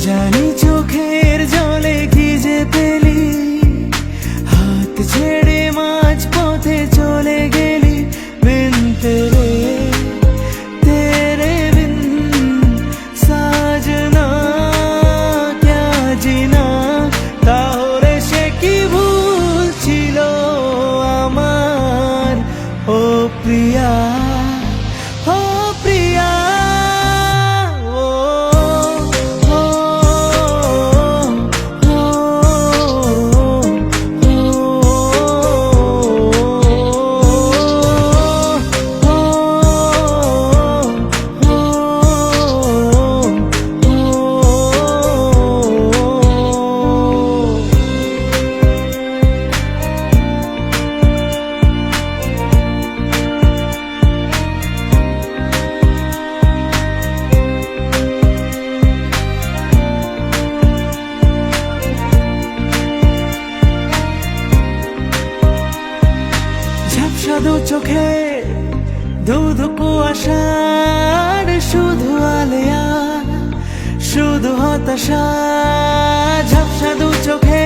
জানি চোখের জলে কি যে পেলি, হাত ছেড়ে মাঝ পথে চলে গেলি। বিন तेरे बिन साजना क्या जीना, তাহলে সে কি ভুল ছিল আমার। ও প্রিয়া, ও প্রিয়া, ও ও ও ঝাপসা চোখে দুধ কুয়াশার শুধু আলেয়া, শুধু হতাশা। ঝাপসা চোখে